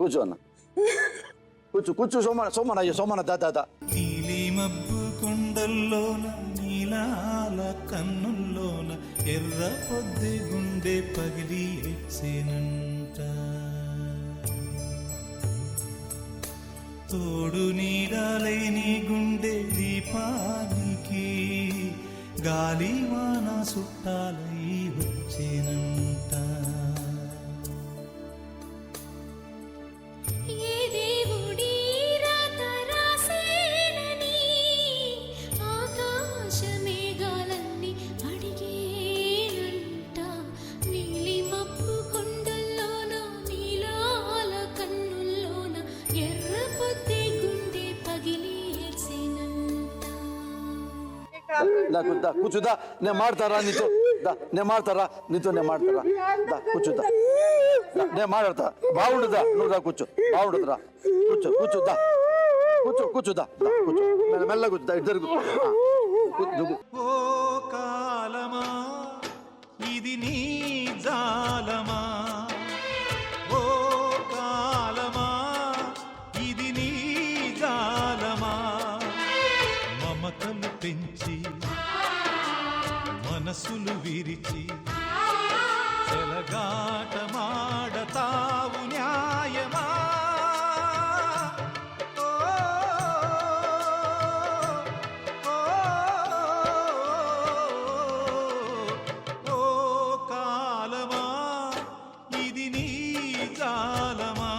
కూర్చో అన్న కూర్చో సోమన అయ్యో సోమన దా నీలి మబ్బు కొండల్లోన నీలాల కన్నుల్లోన ఎర్ర పొద్దు గుండె పగిలి ఎచ్చేనంట తోడు నీడాలేని గుండె దీపానికి గాలి వాన సుట్టాలై వచ్చేనంట కూర్చుదా నేను మాడతారా నీతో నేను మాడతారా దా కూర్చుదా నేను మాట్లాడతా బాగుండదా నువ్వు రా కూర్చో బాగుండదురా కూర్చోదా కూర్చోదా కూర్చో మెల్ల కూర్చుదా ఇద్దరు ఓ కాలమా ఇది నీ జాలమా ఓ కాలమా ఇది నీ జాలమా మమతలు పెంచి మనసులు విరిచి చెలగాటమాడతావు న్యాయమా ఓ కాలమా ఇది నీ జాలమా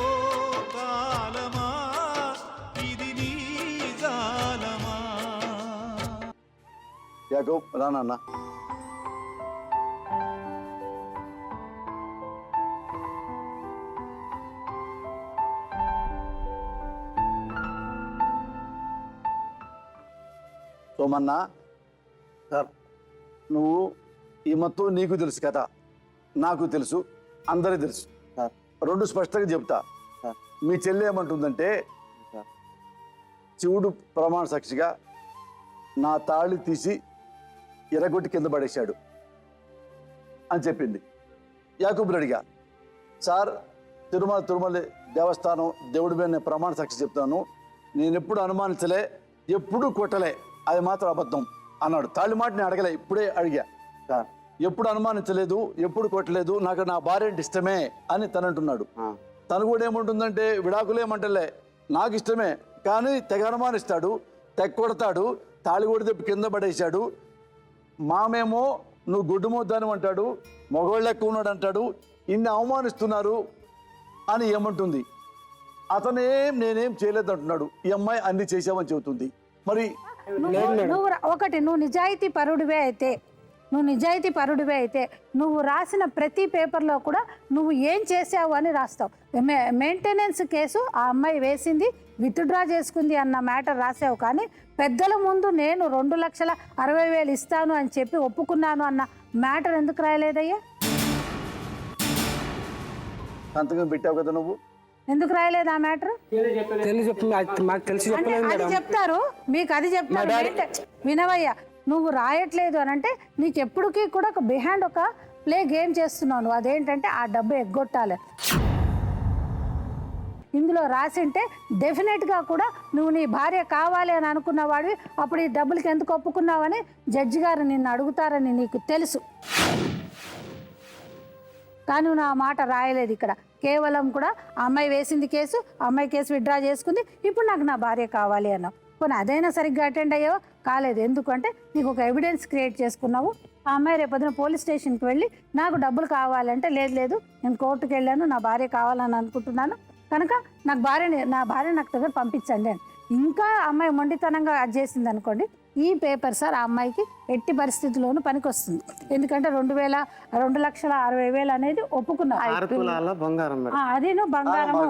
ఓ కాలమా ఇది నీ జాలమా యాకూబ్ రానన్న సోమన్న సార్ నువ్వు ఈ మొత్తం నీకు తెలుసు కదా నాకు తెలుసు అందరికీ తెలుసు సార్ రెండు స్పష్టంగా చెప్తా సార్ మీ చెల్లి ఏమంటుందంటే శివుడు ప్రమాణ సాక్షిగా నా తాళి తీసి ఎర్రగొట్టి కింద పడేశాడు అని చెప్పింది. యాకూబుని అడిగా, సార్ తిరుమల దేవస్థానం దేవుడి మీద నేను ప్రమాణ సాక్షి చెప్తాను, నేను ఎప్పుడు అనుమానించలే, ఎప్పుడు కొట్టలే, అది మాత్రం అబద్ధం అన్నాడు. తాళి మాట నేను అడగలే, ఇప్పుడే అడిగా, సార్ ఎప్పుడు అనుమానించలేదు, ఎప్పుడు కొట్టలేదు, నాకు నా భార్య అంటే ఇష్టమే అని తను అంటున్నాడు. తను కూడా ఏముంటుందంటే విడాకులేమంటలే, నాకు ఇష్టమే కానీ తెగ అనుమానిస్తాడు, తెగ కొడతాడు, తాళి కూడా తెప్పి కింద పడేశాడు, మామేమో నువ్వు గుడ్డు ముద్దాను అంటాడు, మగవాళ్ళు ఎక్కువ ఉన్నాడు అంటాడు, ఇన్ని అవమానిస్తున్నారు అని ఏమంటుంది. అతనేం నేనేం చేయలేదు అంటున్నాడు, ఈ అమ్మాయి అన్ని చేసావని చెబుతుంది. మరి నువ్వు నిజాయితీ పరుడివే అయితే నువ్వు రాసిన ప్రతి పేపర్లో కూడా నువ్వు ఏం చేసావు అని రాస్తావు. మెయింటెనెన్స్ కేసు ఆ అమ్మాయి వేసింది, విత్డ్రా చేసుకుంది అన్న మ్యాటర్ రాసావు, కానీ పెద్దల ముందు నేను 2,60,000 ఇస్తాను అని చెప్పి ఒప్పుకున్నాను అన్న మ్యాటర్ ఎందుకు రాయలేదయ్యా? సంతకం పెట్టావు కదా నువ్వు, ఎందుకు రాయలేదు ఆ మ్యాటర్? అది చెప్తారు మీకు, అది చెప్తారు. వినవయ్యా, నువ్వు రాయట్లేదు అని అంటే నీకు ఎప్పటికీ కూడా ఒక బిహైండ్ ఒక ప్లే గేమ్ చేస్తున్నావు. అదేంటంటే ఆ డబ్బు ఎగ్గొట్టాలి. ఇందులో రాసింటే డెఫినెట్గా కూడా నువ్వు నీ భార్య కావాలి అని అనుకున్నవాడివి, అప్పుడు ఈ డబ్బులకి ఎందుకు ఒప్పుకున్నావని జడ్జి గారు నిన్ను అడుగుతారని నీకు తెలుసు, కానీ నువ్వు నా మాట రాయలేదు. ఇక్కడ కేవలం కూడా అమ్మాయి వేసింది కేసు, అమ్మాయి కేసు విత్డ్రా చేసుకుంది, ఇప్పుడు నాకు నా భార్య కావాలి అన్నావు. కొన్ని అదైనా సరిగ్గా అటెండ్ అయ్యావో? కాలేదు. ఎందుకంటే నీకు ఒక ఎవిడెన్స్ క్రియేట్ చేసుకున్నావు. ఆ అమ్మాయి రేపొద్దున పోలీస్ స్టేషన్కి వెళ్ళి నాకు డబ్బులు కావాలంటే లేదు నేను కోర్టుకు వెళ్ళాను, నా భార్య కావాలని అనుకుంటున్నాను కనుక నా భార్య నాకు దగ్గర పంపించండి అని. ఇంకా అమ్మాయి మొండితనంగా అది చేసింది అనుకోండి, ఈ పేపర్ సార్ ఆ అమ్మాయికి ఎట్టి పరిస్థితుల్లోనూ పనికొస్తుంది. ఎందుకంటే 2,60,000 అనేది ఒప్పుకున్నారు, అదేను బంగారము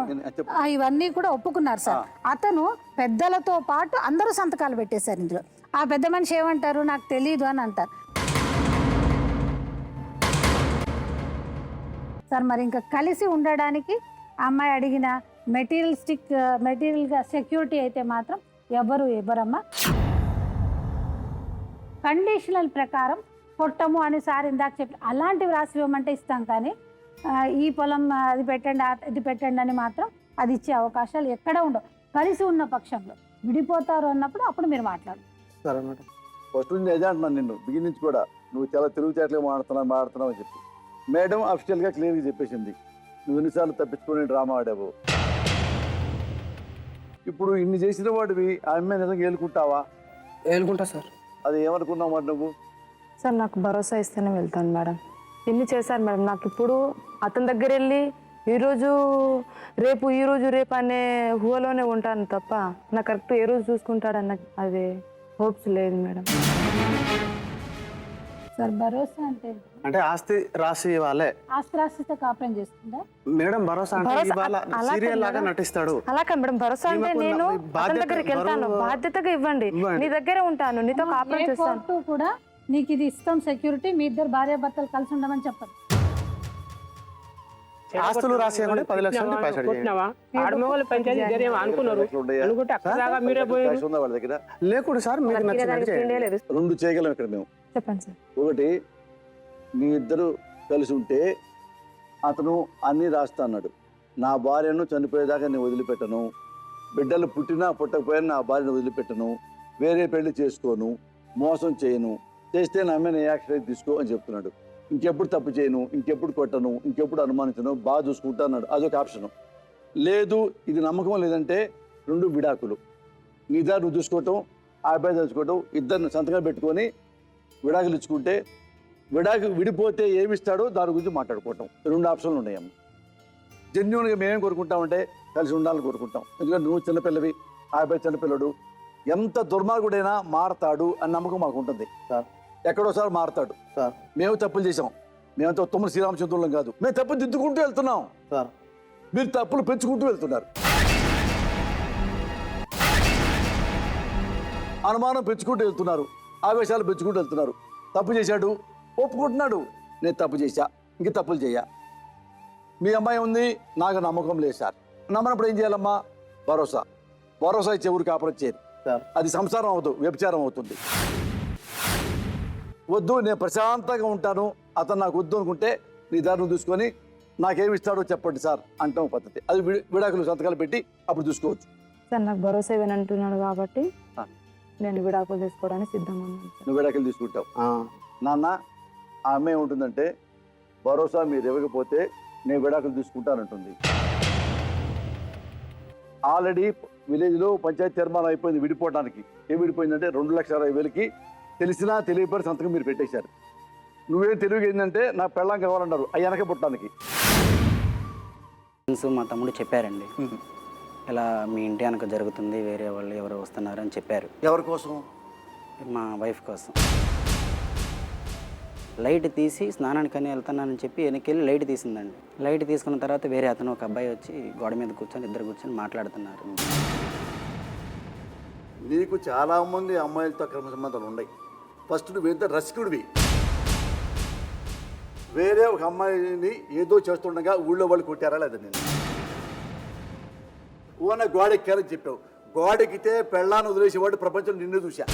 ఇవన్నీ కూడా ఒప్పుకున్నారు సార్. అతను పెద్దలతో పాటు అందరూ సంతకాలు పెట్టేశారు ఇందులో. ఆ పెద్ద మనిషి ఏమంటారు, నాకు తెలీదు అని అంటారు సార్. మరి ఇంకా కలిసి ఉండడానికి అమ్మాయి అడిగిన మెటీరియల్గా సెక్యూరిటీ అయితే మాత్రం ఇవ్వరమ్మా. కండిషనల్ ప్రకారం కొట్టము అని సార్ ఇందాక చెప్పి అలాంటివి రాసి ఇవ్వమంటే ఇస్తాం, కానీ ఈ పొలం అది పెట్టండి ఇది పెట్టండి అని మాత్రం అది ఇచ్చే అవకాశాలు ఎక్కడ ఉండవు. కలిసి ఉన్న పక్షంలో విడిపోతారు అన్నప్పుడు అప్పుడు మీరు మాట్లాడు. సరే మేడం. ఫస్ట్ నుంచి అదే అంటున్నాను నిన్ను, బిగిన్ నుంచి కూడా నువ్వు చాలా తెలివితేటలుగా మాడుతున్నావు అని చెప్పి మేడం అఫీషియల్గా క్లియర్గా చెప్పేసింది. నువ్వు ఎన్నిసార్లు తప్పించుకొని డ్రామా ఆడావు. ఇప్పుడు ఇన్ని చేసిన వాడివి ఆ అమ్మాయి నిజంగా ఏలుకుంటావా? ఏలుకుంటా సార్. అది ఏమనుకున్నావు మరి నువ్వు? సార్ నాకు భరోసా ఇస్తేనే వెళ్తాను మేడం. ఇన్ని చేశారు మేడం. నాకు ఇప్పుడు అతని దగ్గర వెళ్ళి ఈరోజు రేపు అనే ఊహలోనే ఉంటాను తప్ప నాకు కరెక్ట్ ఏ రోజు చూసుకుంటాడన్న అది హోప్స్ లేదు మేడం. సార్ భరోసా అంటే ఆస్తి రాసి ఇవ్వాలే. ఆస్తి రాసిస్తే కాపురం చేస్తుందా మేడం? భరోసా అంటే ఇవాళ సీరియల్ లాగా నటిస్తాడు. అలా కాదు మేడం. భరోసా అంటే నేను అతని దగ్గరికి వెళ్తాను, బాధ్యతగా ఇవ్వండి, నీ దగ్గరే ఉంటాను, నీతో కాపురం చేస్తాను. కోర్టు కూడా నీకు ఇది ఇస్తాం సెక్యూరిటీ, మీ ఇద్దరు భార్యాభర్తలు కలిసి ఉండమని చెప్పదు. ఆస్తులు రాసి 10 లక్షలు డిపాజిట్ ఆడమగలు పంచాయతీ జరిగే అనుకున్నారు అనుకుంటే అక్కడ దాకా మీరే పోయి క్యాష్ ఉందా వాళ్ళ దగ్గర? లేకుండా సార్ మీకు నచ్చినట్టు చేయండి. రెండు చేయగలం ఇక్కడ మేము. చెప్పండి సార్. ఒకటి, మీ ఇద్దరు కలిసి ఉంటే అతను అన్నీ రాస్తా అన్నాడు. నా భార్యను చనిపోయేదాకా నేను వదిలిపెట్టను, బిడ్డలు పుట్టినా పుట్టకపోయినా నా భార్యను వదిలిపెట్టను, వేరే పెళ్లి చేసుకోను, మోసం చేయను, చేస్తే నా మీద యాక్షన్ తీసుకో అని చెప్తున్నాడు. ఇంకెప్పుడు తప్పు చేయను, ఇంకెప్పుడు కొట్టను, ఇంకెప్పుడు అనుమానించను, బాగా చూసుకుంటా అన్నాడు. అదొక ఆప్షను. లేదు ఇది నమ్మకం లేదంటే 2 విడాకులు. నీ దారి నువ్వు చూసుకోవటం, ఆ అబ్బాయి తెలుసుకోవటం, ఇద్దరిని సంతకాలు పెట్టుకొని విడాకులు ఇచ్చుకుంటే, విడిపోతే ఏమిస్తాడో దాని గురించి మాట్లాడుకోవటం. 2 ఆప్షన్లు ఉన్నాయమ్మ. జెన్యున్గా మేమేం కోరుకుంటామంటే కలిసి ఉండాలని కోరుకుంటాం. ఎందుకంటే నువ్వు చిన్నపిల్లవి, ఆ అబ్బాయి చిన్నపిల్లడు, ఎంత దుర్మార్గుడైనా మారతాడు అని నమ్మకం మాకు ఉంటుంది సార్. ఎక్కడోసారి మారతాడు సార్. మేము తప్పులు చేసాం, మేమంతా ఉత్తమ శ్రీరామచంద్రులం కాదు. మేము తప్పులు దిద్దుకుంటూ వెళ్తున్నాం సార్, మీరు తప్పులు పెంచుకుంటూ వెళ్తున్నారు. అనుమానం పెంచుకుంటూ వెళ్తున్నారు, ఆవేశాలు పెంచుకుంటూ వెళ్తున్నారు. తప్పు చేశాడు, ఒప్పుకుంటున్నాడు, నేను తప్పు చేశా, ఇంక తప్పులు చెయ్యా. మీ అమ్మాయి ఉంది, నాకు నమ్మకం లేదు సార్. నమ్మనప్పుడు ఏం చేయాలమ్మా? భరోసా ఇచ్చే ఊరికి కాపురం చేయరు సార్. అది సంసారం అవుతుంది, వ్యభిచారం అవుతుంది. వద్దు, నేను ప్రశాంతంగా ఉంటాను, అతను నాకు వద్దు అనుకుంటే నీ దారిని చూసుకొని నాకేమి ఇస్తాడో చెప్పండి సార్ అంటాం పద్ధతి. అది విడాకులు సంతకాలు పెట్టి అప్పుడు చూసుకోవచ్చు సార్. నాకు భరోసా ఇవ్వనంటున్నాడు కాబట్టి నేను విడాకులు తీసుకోవడానికి సిద్ధంగా ఉన్నాను. నువ్వు విడాకులు తీసుకుంటావు నాన్న. ఆ అమ్మాయి ఏముంటుందంటే, భరోసా మీరు ఇవ్వకపోతే నేను విడాకులు తీసుకుంటానంటుంది. ఆల్రెడీ విలేజ్లో పంచాయతీ తీర్మానం అయిపోయింది విడిపోవడానికి. ఏం విడిపోయిందంటే 2,60,000కి తెలిసినా తెలియపడి సంతకం మీరు పెట్టేశారు. నువ్వేం తెలివిగా ఏంటంటే నాకు పెళ్ళాం కావాలన్నారు, అయ్యానకే పుట్టడానికి. మా తమ్ముడు చెప్పారండి, ఇలా మీ ఇంటి వెనక జరుగుతుంది, వేరే వాళ్ళు ఎవరు వస్తున్నారు అని చెప్పారు. ఎవరి కోసం? మా వైఫ్ కోసం. లైట్ తీసి స్నానానికని వెళ్తున్నానని చెప్పి వెనకెళ్ళి లైట్ తీసిందండి. లైట్ తీసుకున్న తర్వాత వేరే అతను ఒక అబ్బాయి వచ్చి గోడ మీద కూర్చొని ఇద్దరు కూర్చొని మాట్లాడుతున్నారు. నీకు చాలామంది అమ్మాయిలతో అక్రమ సంబంధాలు ఉన్నాయి. ఫస్ట్ నువ్వు ఎంత రసికుడివి. వేరే ఒక అమ్మాయిని ఏదో చేస్తుండగా ఊళ్ళో వాళ్ళు కొట్టారా లేదా? నేను ఓన గోడెక్కారని చెప్పావు. గోడెక్కితే పెళ్ళాన్ని వదిలేసేవాడు ప్రపంచం నిన్ను చూశా.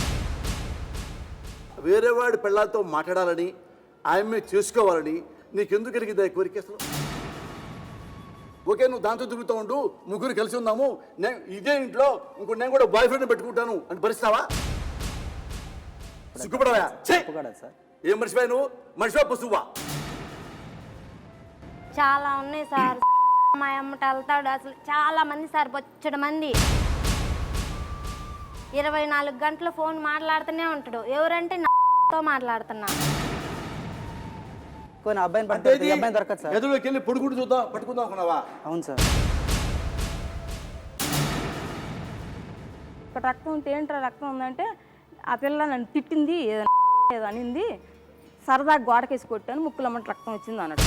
వేరే వాడి పెళ్ళాలతో మాట్లాడాలని, ఆమె చేసుకోవాలని నీకెందుకు కలిగిందా కోరిక అసలు? ఓకే, నువ్వు దాంతో తిరుగుతూ ఉండు, ముగ్గురు కలిసి ఉన్నాము, నేను ఇదే ఇంట్లో ఇంకో నేను కూడా బాయ్ ఫ్రెండ్ పెట్టుకుంటాను అని భరిస్తావా? సిగ్గుపడవా? సార్ ఏం మర్చిపోయా నువ్వు? మనిషివా పశువా? చాలా ఉన్నాయి సార్. మా అమ్మట వెళ్తాడు అసలు చాలా మంది సార్, బొచ్చడు మంది. 24 గంటలు ఫోన్ మాట్లాడుతూనే ఉంటాడు. ఎవరంటే నాతో మాట్లాడుతున్నా. కొన్ని అబ్బాయిని పట్టుకుంటే అబ్బాయిని దొరకదు సార్. ఎదురుకి వెళ్ళి పొడుగుడు చూద్దాం పట్టుకుందాం అనుకున్నావా? అవును సార్. ఇక్కడ రక్తం ఉంటే ఏంట్రా రక్తం ఉందంటే, ఆ పిల్ల నన్ను తిట్టింది, ఏదో అనింది, సరదా గోడకేసి కొట్టాను, ముక్కులమ్మటి రక్తం వచ్చింది అన్నాడు.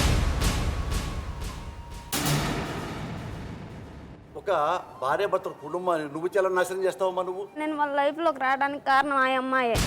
ఒక భార్యాభర్తల కుటుంబాన్ని నువ్వు చాలా నాశనం చేస్తావమ్మా నువ్వు. నేను వాళ్ళ లైఫ్లోకి రావడానికి కారణం ఆ అమ్మాయే.